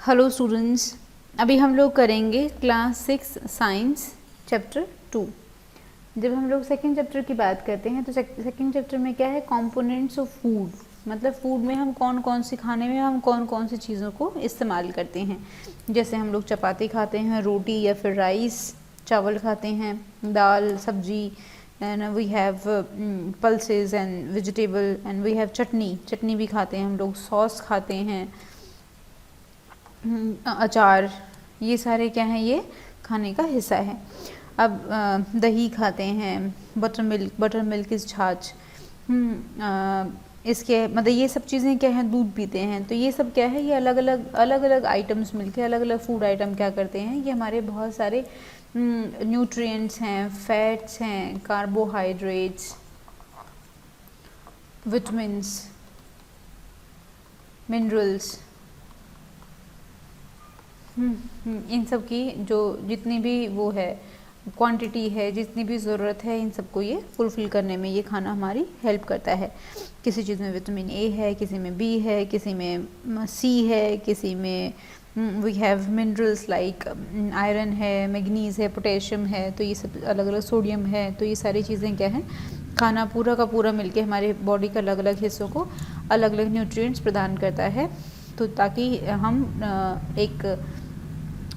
Hello students, अभी हम लोग करेंगे क्लास 6 साइंस चैप्टर 2। जब हम लोग सेकंड चैप्टर की बात करते हैं तो सेकंड चैप्टर में क्या है, कंपोनेंट्स ऑफ फूड, मतलब फूड में हम कौन कौन सी खाने में हम कौन कौन सी चीज़ों को इस्तेमाल करते हैं। जैसे हम लोग चपाती खाते हैं, रोटी या फिर राइस, चावल खाते हैं, दाल, सब्जी, and we have pulses and vegetable, and we have चटनी भी खाते हैं हम लोग, सॉस खाते हैं, अचार, ये सारे क्या हैं, ये खाने का हिस्सा है। अब दही खाते हैं, बटर मिल्क इस छाछ, इसके मतलब ये सब चीज़ें क्या हैं, दूध पीते हैं। तो ये सब क्या है, ये अलग अलग आइटम्स मिलके अलग अलग फूड आइटम क्या करते हैं, ये हमारे बहुत सारे न्यूट्रिएंट्स हैं, फैट्स हैं, कार्बोहाइड्रेट्स, विटामिन्स, मिनरल्स, इन सब की जो जितनी भी वो है क्वांटिटी है, जितनी भी ज़रूरत है, इन सबको ये फुलफ़िल करने में ये खाना हमारी हेल्प करता है। किसी चीज़ में विटामिन ए है, किसी में बी है, किसी में सी है, किसी में we have minerals like iron है, मैग्नीज़ है, पोटेशियम है, तो ये सब अलग अलग, सोडियम है। तो ये सारी चीज़ें क्या हैं, खाना पूरा का पूरा मिलके हमारे बॉडी के अलग अलग हिस्सों को अलग अलग न्यूट्रिएंट्स प्रदान करता है, तो ताकि हम एक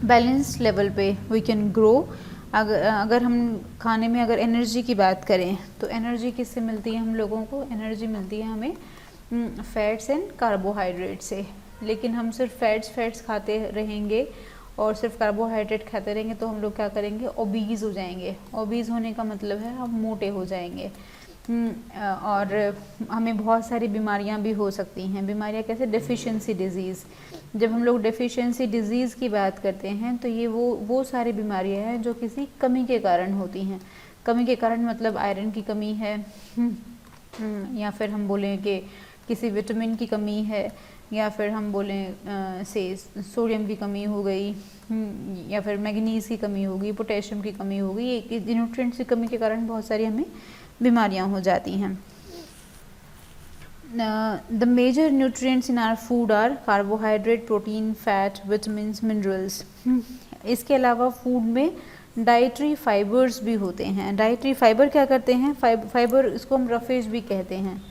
बैलेंस लेवल पे वी कैन ग्रो। अगर हम खाने में अगर एनर्जी की बात करें तो एनर्जी किससे मिलती है हम लोगों को, एनर्जी मिलती है हमें फैट्स एंड कार्बोहाइड्रेट से। लेकिन हम सिर्फ फैट्स खाते रहेंगे और सिर्फ कार्बोहाइड्रेट खाते रहेंगे तो हम लोग क्या करेंगे, ओबीज हो जाएंगे। ओबीज होने का मतलब है हम मोटे हो जाएंगे, और हमें बहुत सारी बीमारियां भी हो सकती हैं। बीमारियां कैसे, डेफिशिएंसी डिजीज़। जब हम लोग डेफिशिएंसी डिजीज़ की बात करते हैं तो ये वो सारी बीमारियां हैं जो किसी कमी के कारण होती हैं। कमी के कारण मतलब आयरन की कमी है, या फिर हम बोलें कि किसी विटामिन की कमी है, या फिर हम बोलें से सोडियम की कमी हो गई, या फिर मैग्नीज़ की कमी होगी, पोटेशियम की कमी होगी। न्यूट्रिएंट्स की कमी के कारण बहुत सारी हमें बीमारियां हो जाती हैं। The major nutrients in our food are carbohydrate, protein, fat, vitamins, minerals. इसके अलावा फूड में डाइटरी फाइबर्स भी होते हैं। डाइटरी फाइबर क्या करते हैं, फाइबर इसको हम रफेज भी कहते हैं।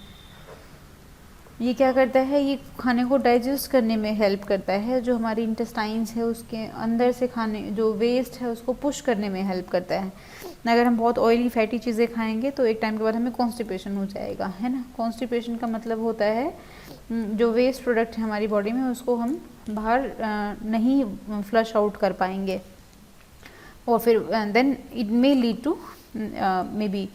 ये क्या करता है, ये खाने को डाइजेस्ट करने में हेल्प करता है। जो हमारी इंटेस्टाइन्स है उसके अंदर से खाने जो वेस्ट है उसको पुश करने में हेल्प करता है। अगर हम बहुत ऑयली फैटी चीज़ें खाएंगे तो एक टाइम के बाद हमें कॉन्स्टिपेशन हो जाएगा, है ना। कॉन्स्टिपेशन का मतलब होता है जो वेस्ट प्रोडक्ट है हमारी बॉडी में उसको हम बाहर नहीं फ्लश आउट कर पाएंगे, और फिर then it may lead to maybe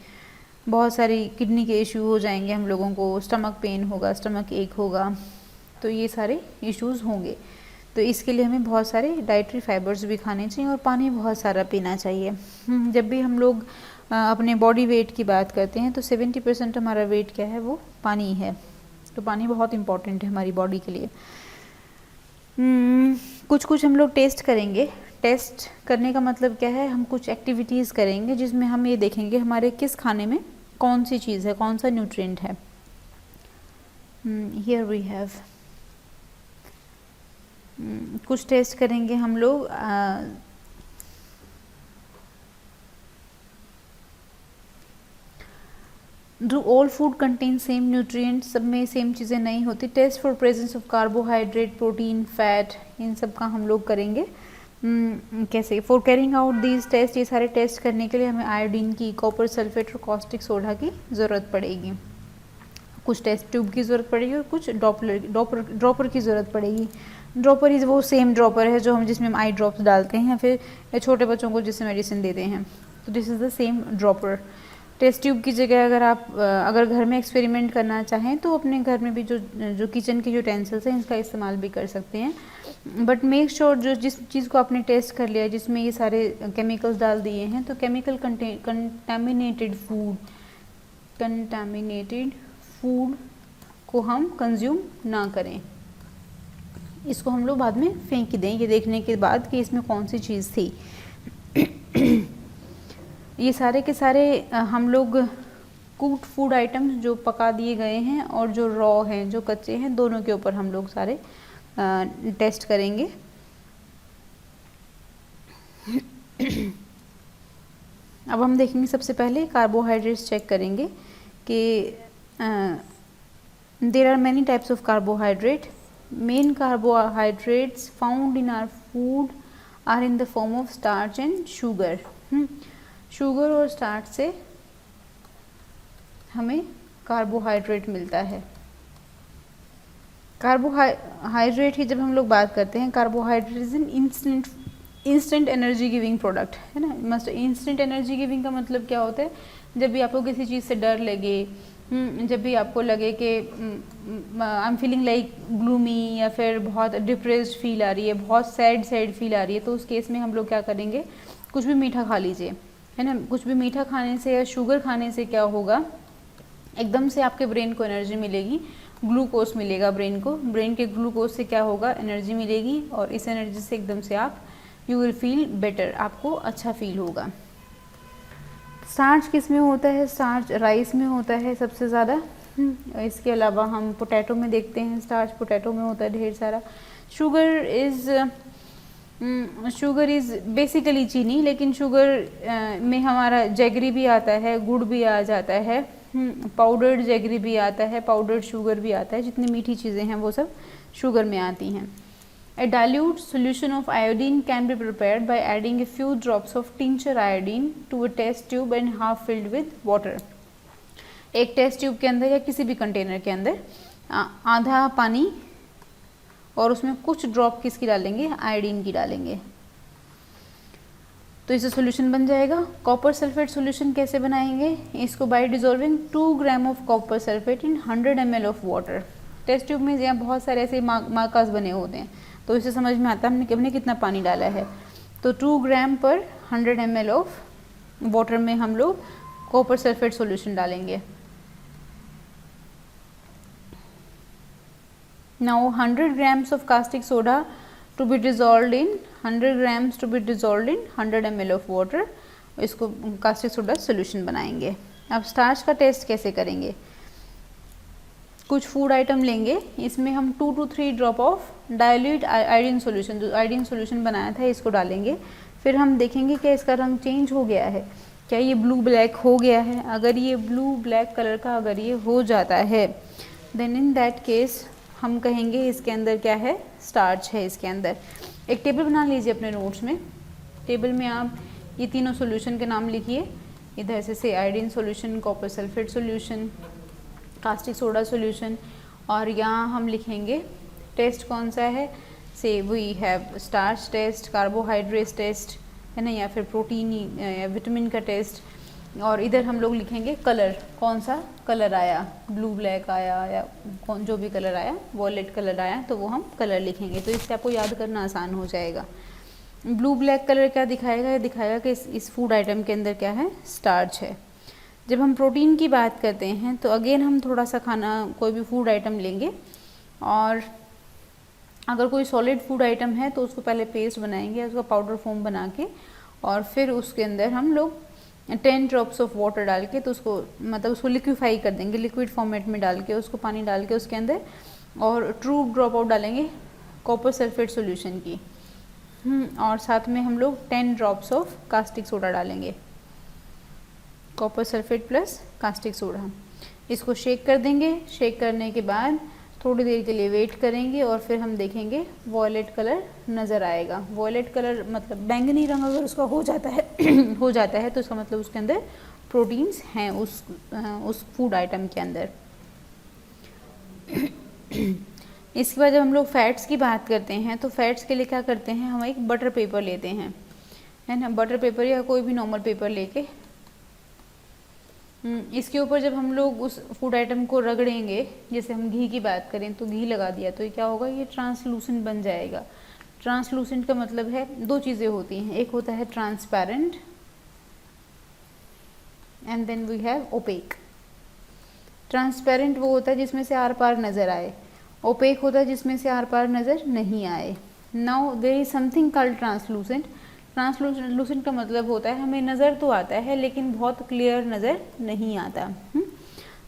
बहुत सारी किडनी के इशू हो जाएंगे हम लोगों को, स्टमक पेन होगा, स्टमक एक होगा, तो ये सारे इश्यूज होंगे। तो इसके लिए हमें बहुत सारे डाइटरी फाइबर्स भी खाने चाहिए और पानी बहुत सारा पीना चाहिए। जब भी हम लोग अपने बॉडी वेट की बात करते हैं तो 70% हमारा वेट क्या है, वो पानी है। तो पानी बहुत इम्पॉर्टेंट है हमारी बॉडी के लिए। कुछ हम लोग टेस्ट करेंगे। टेस्ट करने का मतलब क्या है, हम कुछ एक्टिविटीज़ करेंगे जिसमें हम ये देखेंगे हमारे किस खाने में कौन सी चीज़ है, कौन सा न्यूट्रिएंट है। हियर वी हैव कुछ टेस्ट करेंगे हम लोग। Do all food contain same nutrients, सब में सेम चीज़ें नहीं होती। Test for presence of carbohydrate, protein, fat, इन सब का हम लोग करेंगे। कैसे, for carrying out these test, ये सारे टेस्ट करने के लिए हमें आयोडीन की, कॉपर सल्फेट और कॉस्टिक सोडा की ज़रूरत पड़ेगी। कुछ टेस्ट ट्यूब की ज़रूरत पड़ेगी और कुछ ड्रॉपर की ज़रूरत पड़ेगी। ड्रॉपर इज़ वो सेम ड्रॉपर है जो हम जिसमें हम आई ड्रॉप्स डालते हैं या फिर छोटे बच्चों को जिससे मेडिसिन देते हैं, तो this is the same dropper. Test tube की जगह अगर आप अगर घर में एक्सपेरिमेंट करना चाहें तो अपने घर में भी जो किचन के यूटेंसिल्स हैं इसका इस्तेमाल भी कर सकते हैं। बट मेक श्योर जो जिस चीज़ को आपने टेस्ट कर लिया जिसमें ये सारे केमिकल्स डाल दिए हैं तो केमिकल कंटामिनेटेड फूड को हम कंज्यूम ना करें। इसको हम लोग बाद में फेंक दें ये देखने के बाद कि इसमें कौन सी चीज़ थी। ये सारे के सारे हम लोग कुक्ड फूड आइटम्स जो पका दिए गए हैं और जो रॉ हैं, जो कच्चे हैं, दोनों के ऊपर हम लोग सारे टेस्ट करेंगे। अब हम देखेंगे सबसे पहले कार्बोहाइड्रेट्स चेक करेंगे कि there are many types of carbohydrate. Main carbohydrates found in our food are in the form of starch and sugar. Sugar और स्टार्च से हमें कार्बोहाइड्रेट मिलता है. कार्बोहाइड्रेट की जब हम लोग बात करते हैं, carbohydrate is an instant energy giving product है ना. मस्ट इंस्टेंट एनर्जी गिविंग का मतलब क्या होता है? जब भी आपको किसी चीज़ से डर लगे, जब भी आपको लगे कि I am feeling like gloomy या फिर बहुत डिप्रेस्ड फील आ रही है, बहुत सैड फील आ रही है, तो उस केस में हम लोग क्या करेंगे, कुछ भी मीठा खा लीजिए, है ना. कुछ भी मीठा खाने से या शुगर खाने से क्या होगा, एकदम से आपके ब्रेन को एनर्जी मिलेगी, ग्लूकोज मिलेगा ब्रेन को. ब्रेन के ग्लूकोज से क्या होगा, एनर्जी मिलेगी, और इस एनर्जी से एकदम से आप यू विल फील बेटर, आपको अच्छा फील होगा. स्टार्च किस में होता है? स्टार्च राइस में होता है सबसे ज़्यादा. इसके अलावा हम पोटैटो में देखते हैं, स्टार्च पोटैटो में होता है ढेर सारा. शुगर इज़ बेसिकली चीनी, लेकिन शुगर में हमारा जैगरी भी आता है, गुड़ भी आ जाता है, पाउडर्ड जैगरी भी आता है, पाउडर्ड शुगर भी आता है. जितनी मीठी चीज़ें हैं वो सब शुगर में आती हैं. A dilute solution of iodine can be prepared by adding a few drops of tincture iodine to a test tube and half filled with water. एक टेस्ट ट्यूब के अंदर या किसी भी कंटेनर के अंदर आधा पानी और उसमें कुछ ड्रॉप किसकी डालेंगे, आयोडीन की डालेंगे, तो इससे सोल्यूशन बन जाएगा. कॉपर सल्फेट सोल्यूशन कैसे बनाएंगे इसको? By dissolving 2 gram of copper sulphate in 100 ml of water. Test tube में यहाँ बहुत सारे ऐसे मार्कर्स बने होते हैं, तो इससे समझ में आता है हमने कितना पानी डाला है. तो 2 ग्राम पर 100 ml ऑफ वाटर में हम लोग कॉपर सल्फेट सॉल्यूशन डालेंगे. Now 100 grams of caustic soda to be dissolved in 100 grams to be dissolved in 100 ml of water. इसको कास्टिक सोडा सॉल्यूशन बनाएंगे. अब स्टार्च का टेस्ट कैसे करेंगे? कुछ फूड आइटम लेंगे, इसमें हम 2 to 3 drop of dilute iodine solution, जो आयोडीन सॉल्यूशन बनाया था, इसको डालेंगे. फिर हम देखेंगे कि इसका रंग चेंज हो गया है, क्या ये ब्लू ब्लैक हो गया है. अगर ये ब्लू ब्लैक कलर का अगर ये हो जाता है, देन इन दैट केस हम कहेंगे इसके अंदर क्या है, स्टार्च है इसके अंदर. एक टेबल बना लीजिए अपने नोट्स में. टेबल में आप ये तीनों सॉल्यूशन के नाम लिखिए. इधर से iodine solution, copper sulphate solution, caustic soda solution, और यहाँ हम लिखेंगे टेस्ट कौन सा है. Say we have starch test, carbohydrate test, है ना, या फिर प्रोटीन या विटामिन का टेस्ट. और इधर हम लोग लिखेंगे कलर, कौन सा कलर आया, ब्लू ब्लैक आया या कौन जो भी कलर आया, वॉयलेट कलर आया, तो वो हम कलर लिखेंगे. तो इससे आपको याद करना आसान हो जाएगा. ब्लू ब्लैक कलर क्या दिखाएगा? ये दिखाएगा कि इस फूड आइटम के अंदर क्या है, स्टार्च है. जब हम प्रोटीन की बात करते हैं तो अगेन हम थोड़ा सा खाना, कोई भी फूड आइटम लेंगे, और अगर कोई सॉलिड फूड आइटम है तो उसको पहले पेस्ट बनाएंगे, उसका पाउडर फॉर्म बना के, और फिर उसके अंदर हम लोग 10 ड्रॉप्स ऑफ वाटर डाल के, तो उसको मतलब उसको लिक्विफाई कर देंगे, लिक्विड फॉर्मेट में डाल के, उसको पानी डाल के उसके अंदर, और ट्रू ड्रॉप आउट डालेंगे कॉपर सल्फेट सॉल्यूशन की. और साथ में हम लोग 10 ड्रॉप्स ऑफ कास्टिक सोडा डालेंगे, copper sulphate plus caustic soda. इसको शेक कर देंगे. शेक करने के बाद थोड़ी देर के लिए वेट करेंगे, और फिर हम देखेंगे वॉयलेट कलर नज़र आएगा. वॉयलेट कलर मतलब बैंगनी रंग अगर उसका हो जाता है तो उसका मतलब उसके अंदर प्रोटीन्स हैं उस फूड आइटम के अंदर. इसके बाद जब हम लोग फैट्स की बात करते हैं तो फैट्स के लिए क्या करते हैं, हम एक बटर पेपर लेते हैं, है ना. बटर पेपर या कोई भी नॉर्मल पेपर लेके इसके ऊपर जब हम लोग उस फूड आइटम को रगड़ेंगे, जैसे हम घी की बात करें तो घी लगा दिया, तो ये क्या होगा, ये ट्रांसलूसेंट बन जाएगा. ट्रांसलूसेंट का मतलब है, दो चीज़ें होती हैं, एक होता है transparent and then we have opaque. Transparent वो होता है जिसमें से आर पार नज़र आए, ओपेक होता है जिसमें से आर पार नज़र नहीं आए. Now there is something called translucent. Translucent का मतलब होता है हमें नज़र तो आता है लेकिन बहुत क्लियर नज़र नहीं आता.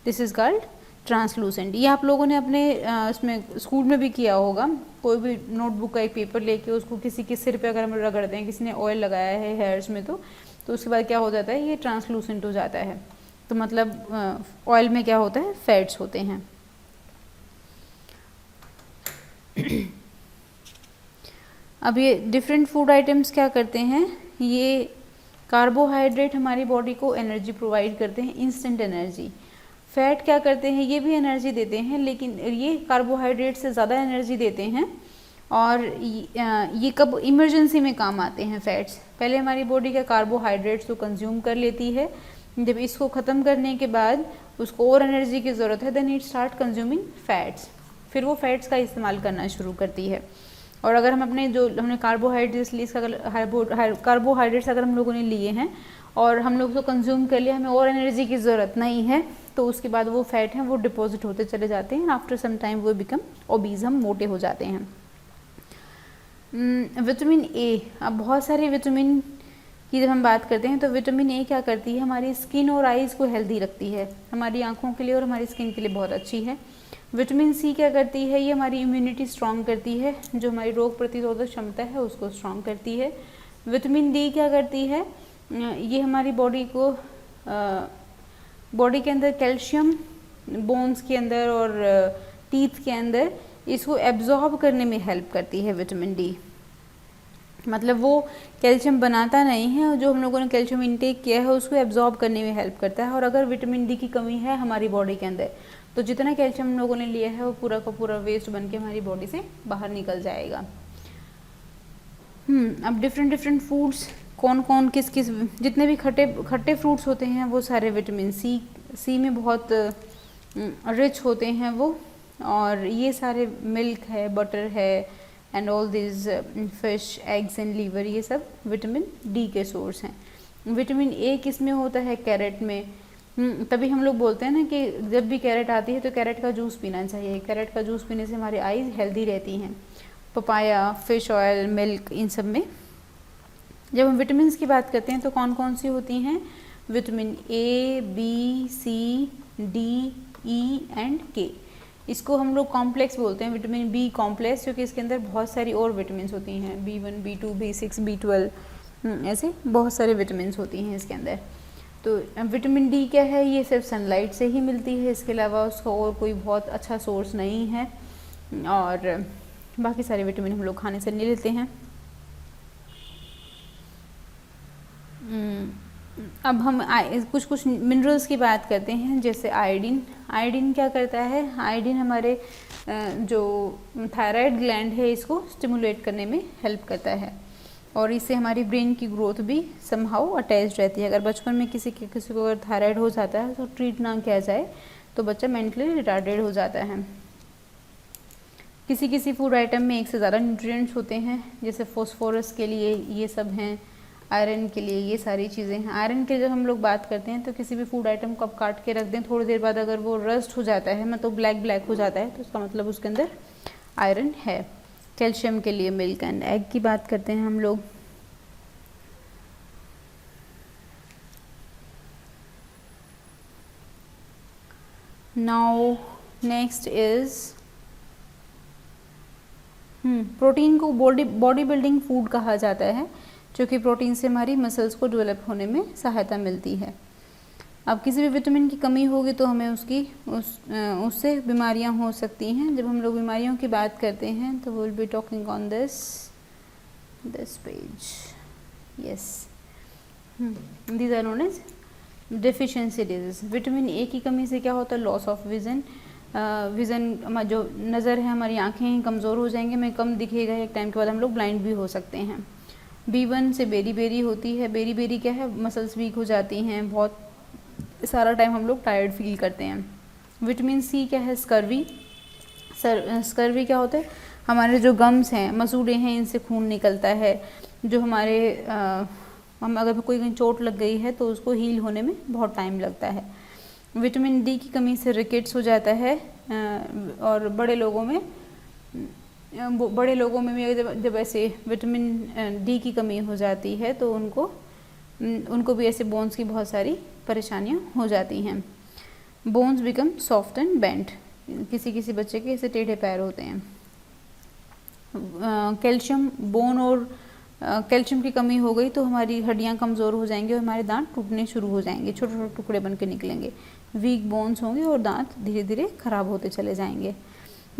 This is called translucent. ये आप लोगों ने अपने इसमें स्कूल में भी किया होगा। कोई भी नोटबुक का एक पेपर लेके उसको किसी के सिर पे अगर हम रगड़ते हैं, किसी ने ऑयल लगाया है हेयर्स में, तो उसके बाद क्या हो जाता है, ये ट्रांसलूसेंट हो जाता है। तो मतलब ऑयल में क्या होता है, फैट्स होते हैं। अब ये डिफरेंट फूड आइटम्स क्या करते हैं, ये कार्बोहाइड्रेट हमारी बॉडी को एनर्जी प्रोवाइड करते हैं, इंस्टेंट एनर्जी। फैट क्या करते हैं, ये भी एनर्जी देते हैं, लेकिन ये कार्बोहाइड्रेट से ज़्यादा एनर्जी देते हैं। और ये कब इमरजेंसी में काम आते हैं फैट्स। पहले हमारी बॉडी क्या कार्बोहाइड्रेट्स को कंज्यूम कर लेती है, जब इसको ख़त्म करने के बाद उसको और एनर्जी की ज़रूरत है, then it start consuming fats. फिर वो फैट्स का इस्तेमाल करना शुरू करती है। और अगर हम अपने जो हमने कार्बोहाइड्रेट्स लिए, कार्बोहाइड्रेट्स अगर हम लोगों ने लिए हैं और हम लोग उसको कंज्यूम कर लिया, हमें और एनर्जी की ज़रूरत नहीं है, तो उसके बाद वो फैट हैं वो डिपॉजिट होते चले जाते हैं। आफ्टर सम टाइम वो बिकम ओबीज, हम मोटे हो जाते हैं। विटामिन ए, अब बहुत सारे विटामिन की जब हम बात करते हैं तो विटामिन ए क्या करती है, हमारी स्किन और आइज़ को हेल्दी रखती है, हमारी आँखों के लिए और हमारी स्किन के लिए बहुत अच्छी है। विटामिन सी क्या करती है, ये हमारी इम्यूनिटी स्ट्रॉन्ग करती है, जो हमारी रोग प्रतिरोधक क्षमता है उसको स्ट्रॉन्ग करती है। विटामिन डी क्या करती है, ये हमारी बॉडी को बॉडी के अंदर कैल्शियम बोन्स के अंदर और टीथ के अंदर इसको एब्जॉर्ब करने में हेल्प करती है विटामिन डी। मतलब वो कैल्शियम बनाता नहीं है, और जो हम लोगों ने कैल्शियम इनटेक किया है उसको एब्जॉर्ब करने में हेल्प करता है। और अगर विटामिन डी की कमी है हमारी बॉडी के अंदर, तो जितना कैल्शियम हम लोगों ने लिया है वो पूरा का पूरा वेस्ट बन के हमारी बॉडी से बाहर निकल जाएगा। अब डिफरेंट फूड्स कौन कौन किस किस, जितने भी खट्टे फ्रूट्स होते हैं वो सारे विटामिन सी में बहुत रिच होते हैं वो। और ये सारे मिल्क है, बटर है, and all this fish, eggs and liver, ये सब विटामिन डी के सोर्स हैं। विटामिन ए किस में होता है, कैरेट में। तभी हम लोग बोलते हैं ना कि जब भी कैरेट आती है तो कैरेट का जूस पीना चाहिए। कैरेट का जूस पीने से हमारी आईज हेल्दी रहती हैं। पपाया, फिश ऑयल, मिल्क, इन सब में। जब हम विटामिन की बात करते हैं तो कौन कौन सी होती हैं, vitamin A, B, C, D, E and K. इसको हम लोग कॉम्प्लेक्स बोलते हैं, विटामिन बी कॉम्प्लेक्स, क्योंकि इसके अंदर बहुत सारी और विटामिन होती हैं, B1, B2, B6, B12, ऐसे बहुत सारे विटामिन होती हैं इसके अंदर। तो विटामिन डी क्या है, ये सिर्फ सनलाइट से ही मिलती है, इसके अलावा उसका और कोई बहुत अच्छा सोर्स नहीं है। और बाकी सारे विटामिन हम लोग खाने से ले लेते हैं। अब हम कुछ मिनरल्स की बात करते हैं, जैसे आयोडीन। आयोडीन क्या करता है, आयोडीन हमारे जो थायराइड ग्लैंड है इसको स्टिमुलेट करने में हेल्प करता है, और इससे हमारी ब्रेन की ग्रोथ भी समहाउ अटैच रहती है। अगर बचपन में किसी को अगर थायराइड हो जाता है तो ट्रीट ना किया जाए तो बच्चा मेंटली रिटार्डेड हो जाता है। किसी फूड आइटम में एक से ज़्यादा न्यूट्रिएंट्स होते हैं, जैसे फॉस्फोरस के लिए ये सब हैं, आयरन के लिए ये सारी चीज़ें हैं। आयरन के जब हम लोग बात करते हैं तो किसी भी फूड आइटम को आप काट के रख दें, थोड़ी देर बाद अगर वो रस्ट हो जाता है, मतलब ब्लैक हो जाता है, तो उसका मतलब उसके अंदर आयरन है। कैल्शियम के लिए मिल्क एंड एग की बात करते हैं हम लोग। नाउ नेक्स्ट इज प्रोटीन को बॉडी बिल्डिंग फूड कहा जाता है, क्योंकि प्रोटीन से हमारी मसल्स को डेवलप होने में सहायता मिलती है। अब किसी भी विटामिन की कमी होगी तो हमें उससे बीमारियां हो सकती हैं। जब हम लोग बीमारियों की बात करते हैं तो will be talking on this page, yes, these are known as deficiency disease. Vitamin A की कमी से क्या होता है, लॉस ऑफ विजन। विज़न जो नज़र है, हमारी आँखें कमज़ोर हो जाएंगी, हमें कम दिखेगा, एक टाइम के बाद हम लोग ब्लाइंड भी हो सकते हैं। B1 से बेरी होती है। बेरी क्या है, मसल्स वीक हो जाती हैं, बहुत सारा टाइम हम लोग टायर्ड फील करते हैं। विटामिन सी क्या है, स्कर्वी। स्कर्वी क्या होता है, हमारे जो गम्स हैं, मसूड़े हैं, इनसे खून निकलता है, जो हमारे हम अगर कोई कहीं चोट लग गई है तो उसको हील होने में बहुत टाइम लगता है। विटामिन डी की कमी से रिकेट्स हो जाता है, और बड़े लोगों में भी जब ऐसे विटामिन डी की कमी हो जाती है तो उनको भी ऐसे बोन्स की बहुत सारी परेशानियां हो जाती हैं। Bones become soft and bent, किसी किसी बच्चे के ऐसे टेढ़े पैर होते हैं। कैल्शियम बोन और कैल्शियम की कमी हो गई तो हमारी हड्डियां कमज़ोर हो जाएंगी और हमारे दांत टूटने शुरू हो जाएंगे, छोटे छोटे टुकड़े बन के निकलेंगे, वीक बोन्स होंगे और दांत धीरे धीरे खराब होते चले जाएंगे।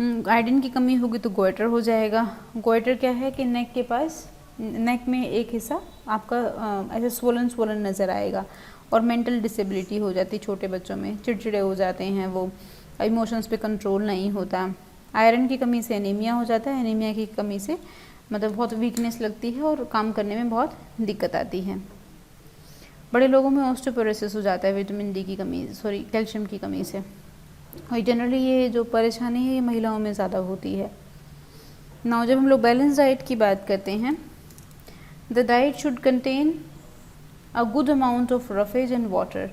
आयरन की कमी होगी तो गोइटर हो जाएगा। गोइटर क्या है कि नेक के पास, नेक में एक हिस्सा आपका ऐसे स्वोलन स्वोलन नज़र आएगा और मेंटल डिसेबिलिटी हो जाती है छोटे बच्चों में, चिड़चिड़े हो जाते हैं, वो इमोशंस पे कंट्रोल नहीं होता। आयरन की कमी से एनीमिया हो जाता है, एनीमिया की कमी से मतलब बहुत वीकनेस लगती है और काम करने में बहुत दिक्कत आती है। बड़े लोगों में ऑस्टियोपोरोसिस हो जाता है विटामिन डी की कमी, सॉरी कैल्शियम की कमी से, और जनरली ये जो परेशानी है ये महिलाओं में ज़्यादा होती है। नाउ जब हम लोग बैलेंस डाइट की बात करते हैं, the diet should contain a good amount of roughage and water,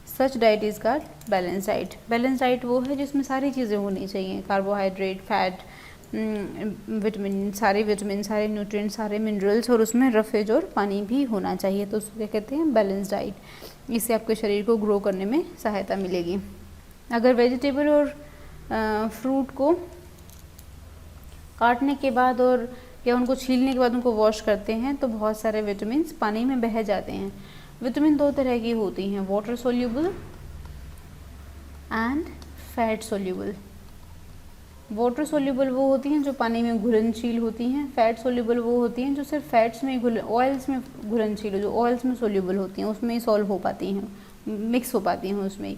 such diet is called balance diet. Balance diet वो है जिसमें सारी चीज़ें होनी चाहिए, कार्बोहाइड्रेट, फैट, विटामिन, सारे न्यूट्रिएंट्स, सारे मिनरल्स, और उसमें रफेज और पानी भी होना चाहिए, तो उसको क्या कहते हैं, बैलेंस डाइट। इससे आपके शरीर को ग्रो करने में सहायता मिलेगी। अगर वेजिटेबल और फ्रूट को काटने के बाद और या उनको छीलने के बाद उनको वॉश करते हैं तो बहुत सारे विटामिन पानी में बह जाते हैं। विटामिन दो तरह की होती हैं, water soluble and fat soluble. Water soluble वो होती हैं जो पानी में घुलनशील होती हैं, फैट सोल्यूबल वो होती हैं जो सिर्फ फैट्स में ऑयल्स में घुलनशील हो, जो ऑयल्स में सोल्यूबल होती हैं, उसमें ही सॉल्व हो पाती हैं, मिक्स हो पाती हैं उसमें ही।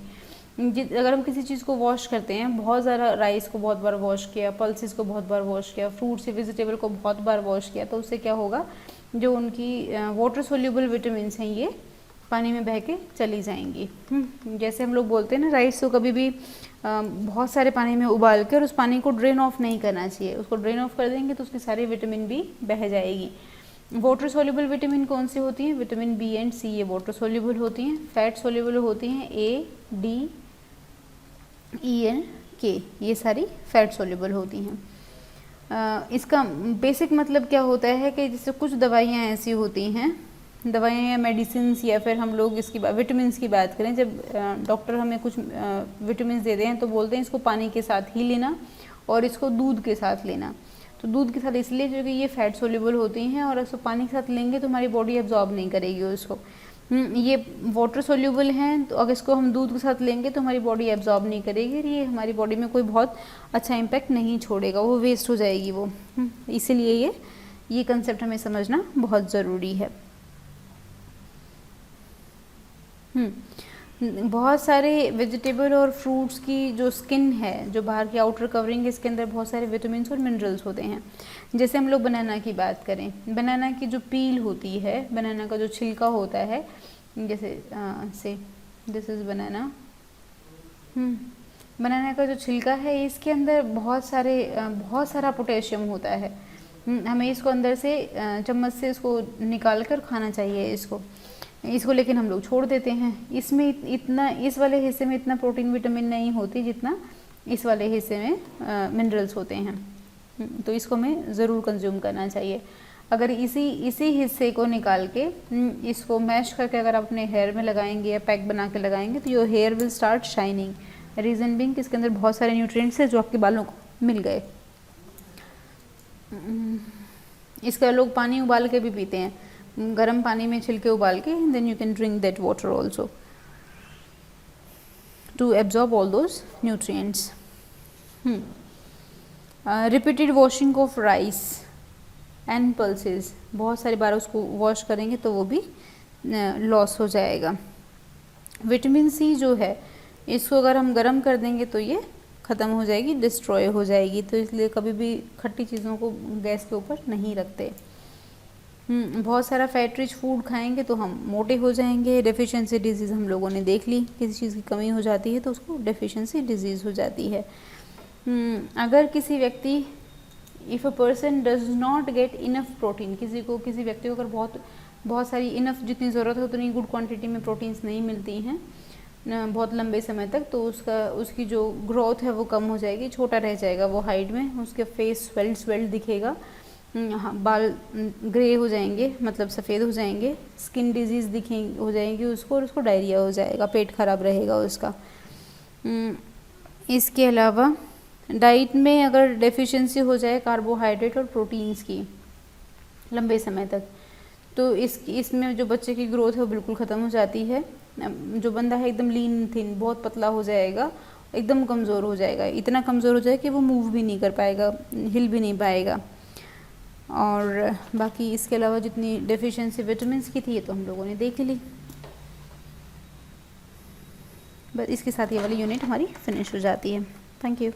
अगर हम किसी चीज़ को वॉश करते हैं, बहुत ज़्यादा राइस को बहुत बार वॉश किया, पल्सेस को बहुत बार वॉश किया, फ्रूट्स या वेजिटेबल को बहुत बार वॉश किया, तो उससे क्या होगा, जो उनकी वाटर सोल्यूबल विटामिन हैं ये पानी में बह के चली जाएंगी। जैसे हम लोग बोलते हैं ना, राइस को कभी भी बहुत सारे पानी में उबाल के और उस पानी को ड्रेन ऑफ नहीं करना चाहिए, उसको ड्रेन ऑफ कर देंगे तो उसकी सारी विटामिन भी बह जाएगी। वाटर सोल्यूबल विटामिन कौन सी होती हैं, विटामिन बी एंड सी, ये वाटर सोल्यूबल होती हैं। फैट सोल्यूबल होती हैं ए, डी, ई एंड के, ये सारी फैट सोल्यूबल होती हैं। इसका बेसिक मतलब क्या होता है कि जैसे कुछ दवाइयाँ ऐसी होती हैं, दवाइयाँ या मेडिसिन, या फिर हम लोग इसकी विटामिन की बात करें, जब डॉक्टर हमें कुछ विटामिन देते हैं तो बोलते हैं इसको पानी के साथ ही लेना और इसको दूध के साथ लेना। तो दूध के साथ इसलिए क्योंकि ये फैट सोल्यूबल होती हैं और इसको पानी के साथ लेंगे तो हमारी बॉडी एब्जॉर्ब नहीं करेगी उसको। ये वाटर सोल्यूबल हैं तो अगर इसको हम दूध के साथ लेंगे तो हमारी बॉडी एब्जॉर्ब नहीं करेगी, ये हमारी बॉडी में कोई बहुत अच्छा इम्पैक्ट नहीं छोड़ेगा, वो वेस्ट हो जाएगी वो। इसीलिए ये कंसेप्ट हमें समझना बहुत ज़रूरी है। बहुत सारे वेजिटेबल और फ्रूट्स की जो स्किन है, जो बाहर की आउटर कवरिंग है, इसके अंदर बहुत सारे विटामिन और मिनरल्स होते हैं। जैसे हम लोग बनाना की बात करें, बनाना की जो पील होती है, बनाना का जो छिलका होता है, जैसे से दिस इज़ बनाना, बनाना का जो छिलका है इसके अंदर बहुत सारा पोटेशियम होता है। हमें इसको अंदर से चम्मच से इसको निकाल कर खाना चाहिए इसको लेकिन हम लोग छोड़ देते हैं। इसमें इतना, इस वाले हिस्से में इतना प्रोटीन विटामिन नहीं होती जितना इस वाले हिस्से में मिनरल्स होते हैं, तो इसको हमें ज़रूर कंज्यूम करना चाहिए। अगर इसी हिस्से को निकाल के इसको मैश करके अगर आप अपने हेयर में लगाएंगे या पैक बना के लगाएंगे तो your hair will start shining, reason being इसके अंदर बहुत सारे न्यूट्रिएंट्स हैं जो आपके बालों को मिल गए। इसका लोग पानी उबाल के भी पीते हैं, गर्म पानी में छिलके उबाल के, then you can drink that water also to absorb all those nutrients. Repeated washing of rice and pulses, बहुत सारी बार उसको वॉश करेंगे तो वो भी लॉस हो जाएगा। विटामिन सी जो है इसको अगर हम गर्म कर देंगे तो ये ख़त्म हो जाएगी, डिस्ट्रॉय हो जाएगी, तो इसलिए कभी भी खट्टी चीज़ों को गैस के ऊपर नहीं रखते। बहुत सारा फैट रिच फूड खाएंगे तो हम मोटे हो जाएंगे। डेफिशिएंसी डिजीज़ हम लोगों ने देख ली, किसी चीज़ की कमी हो जाती है तो उसको डेफिशिएंसी डिजीज़ हो जाती है। अगर किसी व्यक्ति, if a person does not get enough protein, किसी व्यक्ति को अगर बहुत सारी इनफ जितनी ज़रूरत है उतनी गुड क्वांटिटी में प्रोटीन्स नहीं मिलती हैं बहुत लंबे समय तक, तो उसकी जो ग्रोथ है वो कम हो जाएगी, छोटा रह जाएगा वो हाइट में, उसके फेस स्वेल्ड दिखेगा, बाल ग्रे हो जाएंगे, मतलब सफ़ेद हो जाएंगे, स्किन डिजीज़ हो जाएंगी उसको, और उसको डायरिया हो जाएगा, पेट खराब रहेगा उसका। इसके अलावा डाइट में अगर डेफिशिएंसी हो जाए कार्बोहाइड्रेट और प्रोटीन्स की लंबे समय तक, तो इसमें जो बच्चे की ग्रोथ है वो बिल्कुल ख़त्म हो जाती है। जो बंदा है एकदम लीन थिन, बहुत पतला हो जाएगा, एकदम कमज़ोर हो जाएगा, इतना कमज़ोर हो जाएगा कि वो मूव भी नहीं कर पाएगा, हिल भी नहीं पाएगा। और बाकी इसके अलावा जितनी डेफिशिएंसी विटामिन्स की थी ये तो हम लोगों ने देख ली। बस इसके साथ ये वाली यूनिट हमारी फिनिश हो जाती है। Thank you.